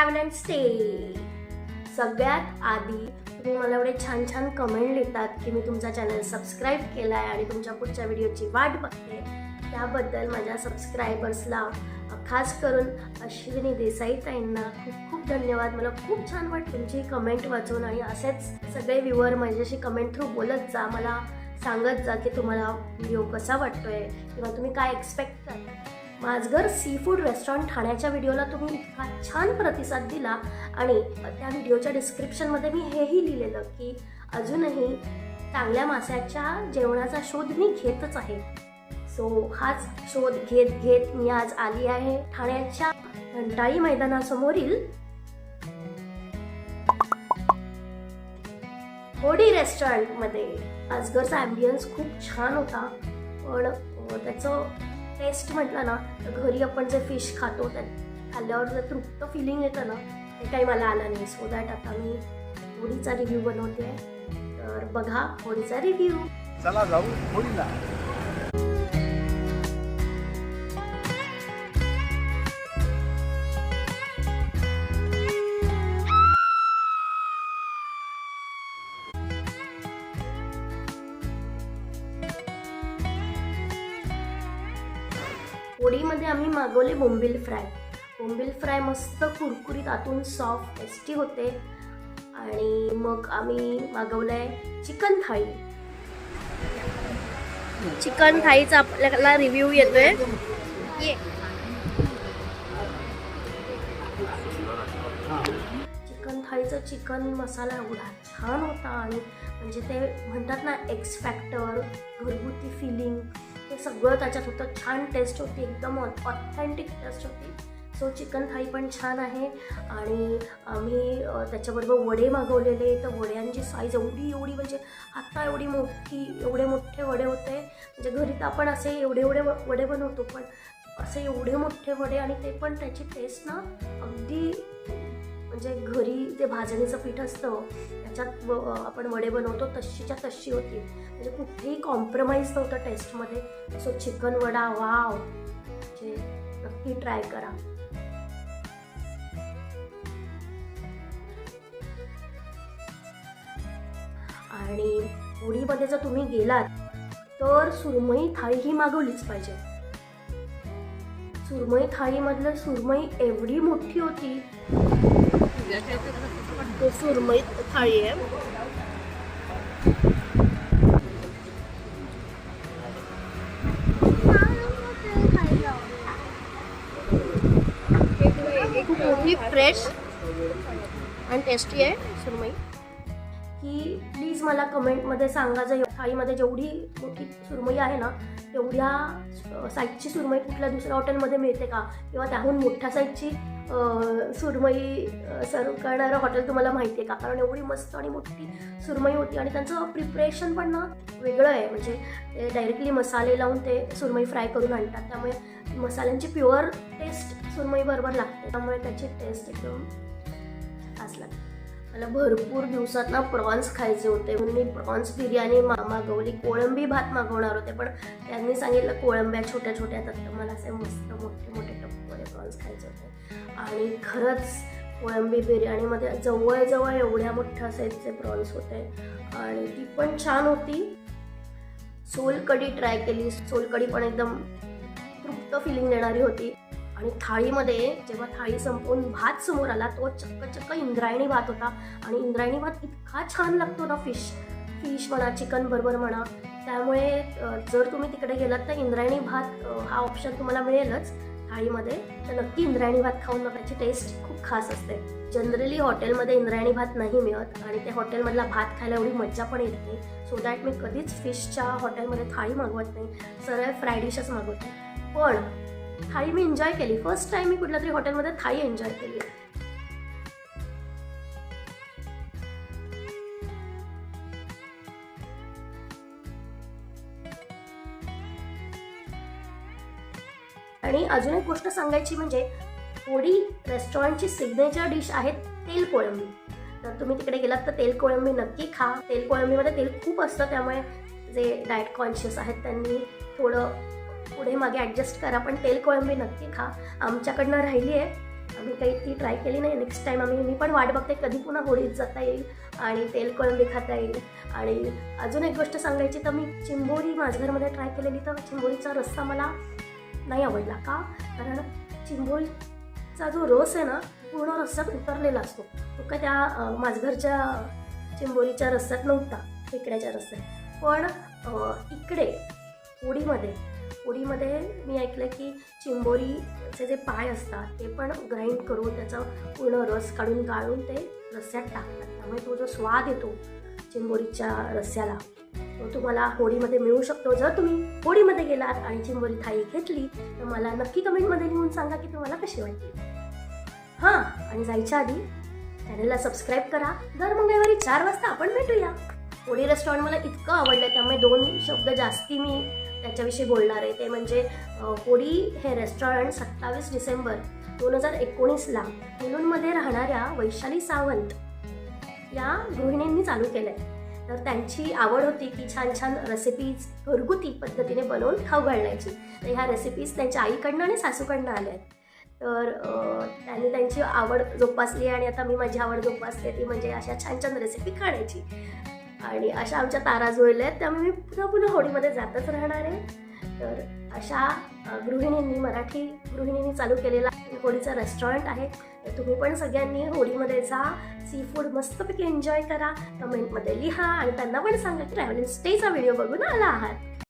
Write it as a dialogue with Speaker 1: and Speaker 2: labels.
Speaker 1: Travel and stay. सगळ्यात आधी तुम्ही मला एवढे छान छान कमेंट लिहितात की मी तुमचा चॅनल सबस्क्राईब केला आहे आणि तुमच्या पुढच्या व्हिडिओची वाट बघते। त्याबद्दल माझ्या सबस्क्रायबर्सला खास करून अश्विनी देसाई ताईंना खूप खूप धन्यवाद। मला खूप छान वाटतं तुमची कमेंट वाचून आणि असेच सगळे व्ह्यूअर माझ्याशी कमेंट थ्रू बोलत जा, मला सांगत जा की तुम्हाला व्हिडिओ कसा वाटतोय किंवा तुम्ही काय एक्सपेक्ट करता। माझघर सी फूड रेस्टॉरंट ठाण्याच्या व्हिडिओला तुम्ही इतका छान प्रतिसाद दिला आणि त्या व्हिडिओच्या डिस्क्रिप्शनमध्ये मी हेही लिहिलेलं की अजूनही चांगल्या माशाच्या जेवणाचा शोध मी घेतच आहे। सो हाच शोध घेत मी आज आली आहे ठाण्याच्या घंटाळी मैदानासमोरील होडी रेस्टॉरंटमध्ये। माझघरचा ॲम्बियन्स खूप छान होता, पण त्याचं टेस्ट म्हटलं ना तर घरी आपण जे फिश खातो त्यात खाल्ल्यावर जे तृप्त फिलिंग येतं ना ते काही मला आलं नाही। सो दॅट आता मी होडीचा रिव्ह्यू बनवते, तर बघा होडीचा रिव्ह्यू।
Speaker 2: चला जाऊ होडीला।
Speaker 1: होडीमध्ये आम्ही मागवले बोंबील फ्राय। बोंबील फ्राय मस्त कुरकुरीत आतून सॉफ्ट टेस्टी होते। आणि मग आम्ही मागवलंय चिकन थाळी। चिकन थाळीचा आपल्याला रिव्ह्यू येतोय। चिकन थाळीचा चिकन मसाला एवढा छान होता आणि म्हणजे ते म्हणतात ना एक्स फॅक्टर, घरगुती फिलिंग, ते सगळं त्याच्यात होतं। छान टेस्ट होती, एकदम ऑथेंटिक टेस्ट होती। सो चिकन थाळी पण छान आहे। आणि आम्ही त्याच्याबरोबर वडे मागवलेले, तर वड्यांची साईज एवढी म्हणजे आता एवढी मोठी, एवढे मोठे वडे होते। म्हणजे घरी तर आपण असे एवढे वडे बनवतो, पण असे एवढे मोठे वडे आणि ते पण त्याची टेस्ट ना अगदी म्हणजे घरी जे भाजणीचं पीठ असतं त्याच्यात आपण वडे बनवतो तशीच्या तशी होती। म्हणजे कुठेही कॉम्प्रोमाइज नव्हतं टेस्टमध्ये। सो चिकन वडा वाव, म्हणजे नक्की ट्राय करा। आणि होडीमध्ये जर तुम्ही गेलात तर सुरमई थाळी ही मागवलीच पाहिजे। सुरमई थाळीमधलं सुरमई एवढी मोठी होती, तो सुरमई थाळी आहे। खूप मोठी, फ्रेश आणि टेस्टी आहे सुरमई। की प्लीज मला कमेंटमध्ये सांगा जर थाळीमध्ये जेवढी मोठी सुरमई आहे ना तेवढ्या साईजची सुरमई कुठल्या दुसऱ्या हॉटेलमध्ये मिळते का, किंवा त्याहून मोठ्या साईजची सुरमई सर्व करणारं हॉटेल तुम्हाला माहिती आहे का? कारण एवढी मस्त आणि मोठी सुरमई होती आणि त्यांचं प्रिपरेशन पण ना वेगळं आहे। म्हणजे ते डायरेक्टली मसाले लावून ते सुरमई फ्राय करून आणतात, त्यामुळे मसाल्यांची प्युअर टेस्ट सुरमई बरोबर लागते, त्यामुळे त्याची टेस्ट एकदम खास लागते। मला भरपूर दिवसात ना प्रॉन्स खायचे होते म्हणून मी प्रॉन्स बिर्याणी मागवली। कोळंबी भात मागवणार होते, पण त्यांनी सांगितलं कोळंब्या छोट्या छोट्या आहेत, तर मला असे मस्त मोठे मोठे टप्पे प्रॉन्स खायचे होते। आणि खरंच कोळंबी बिर्याणीमध्ये जवळ एवढ्या मोठ्या साईजचे प्रॉन्स होते आणि ती पण छान होती। सोलकढी ट्राय केली, सोलकढी पण एकदम तृप्त फिलिंग देणारी होती। आणि थाळीमध्ये जेव्हा थाळी संपवून भात समोर आला तो चक्क इंद्रायणी भात होता। आणि इंद्रायणी भात इतका छान लागतो ना फिश म्हणा, चिकन बरोबर म्हणा, त्यामुळे जर तुम्ही तिकडे गेलात तर इंद्रायणी भात हा ऑप्शन तुम्हाला मिळेलच थाळीमध्ये, तर नक्की इंद्रायणी भात खाऊन बघा, त्याची टेस्ट खूप खास असते। जनरली हॉटेलमध्ये इंद्रायणी भात नाही मिळत आणि त्या हॉटेलमधला भात खायला एवढी मज्जा पण येत नाही। सो दॅट मी कधीच फिशच्या हॉटेलमध्ये थाळी मागवत नाही, सरळ फ्राय डिशच मागवते। पण थाळी मी एन्जॉय केली, फर्स्ट टाइम मी कुठल्या तरी हॉटेलमध्ये थाळी एन्जॉय केली। आणि अजून एक गोष्ट सांगायची म्हणजे होडी रेस्टॉरंटची सिग्नेचर डिश आहे तेल कोळंबी। तर तुम्ही तिकडे गेलात तर तेल कोळंबी नक्की खा। तेल कोळंबीमध्ये तेल खूप असतं, त्यामुळे जे डाएट कॉन्शियस आहेत त्यांनी थोडं पुढे मागे ॲडजस्ट करा, पण तेल कोळंबी नक्की खा। आमच्याकडनं राहिली आहे, आम्ही काही ती ट्राय केली नाही. नेक्स्ट टाईम मी पण वाट बघते कधी पुन्हा होळीत जाता येईल आणि तेल कोळंबी खाता येईल. आणि अजून एक गोष्ट सांगायची तर मी चिंबोरी माझघरमध्ये ट्राय केलेली, तर चिंबोरीचा रस्सा मला नाही आवडला. का? कारण चिंबोरीचा जो रस आहे ना पूर्ण रस्स्यात उतरलेला असतो. तो काय त्या माझघरच्या चिंबोरीच्या रस्स्यात नव्हता, खेकड्याच्या रस्स्यात. पण इकडे पोळीमध्ये मी ऐकलं की चिंबोरीचे जे पाय असतात ते पण ग्राइंड करून त्याचा पूर्ण रस काढून गाळून ते रस्स्यात टाकतात. त्यामुळे तो जो स्वाद येतो चिंबोरीच्या रस्स्याला तो तुम्हाला होळीमध्ये मिळू शकतो. जर तुम्ही होळीमध्ये गेलात आणि चिंबोरी थाळी घेतली तर मला नक्की कमेंटमध्ये लिहून सांगा की तुम्हाला कशी वाटली. हां, आणि जायच्या आधी चॅनलला सबस्क्राईब करा. दर मंगळवारी 4 वाजता आपण भेटूया. होळी रेस्टॉरंट मला इतकं आवडलं त्यामुळे 2 शब्द जास्ती मी त्याच्याविषयी बोलणार आहे. ते म्हणजे होळी हे रेस्टॉरंट 27 डिसेंबर 2019ला मुलुंडमध्ये राहणाऱ्या वैशाली सावंत या गृहिणींनी चालू केलं आहे. तर त्यांची आवड होती की छान छान रेसिपीज घरगुती पद्धतीने बनवून खाऊ घालण्याची. तर ह्या रेसिपीज त्यांच्या आईकडनं आणि सासूकडनं आल्या आहेत. तर त्यांनी त्यांची आवड जोपासली आणि आता मी माझी आवड जोपासली ती म्हणजे अशा छान छान रेसिपी खाण्याची. आणि अशा आमच्या तारा जुळल्या आहेत त्यामुळे मी पुन्हा होळीमध्ये जातच राहणार आहे. तर अशा मराठी गृहिणींनी चालू केलेला होळीचा रेस्टॉरंट आहे. तर तुम्ही पण सगळ्यांनी होळीमध्ये जा, सी फूड मस्तपैकी एन्जॉय करा, कमेंटमध्ये लिहा आणि त्यांना पण सांगा की ट्रॅव्हलिंग स्टेचा व्हिडिओ बघून आला आहात.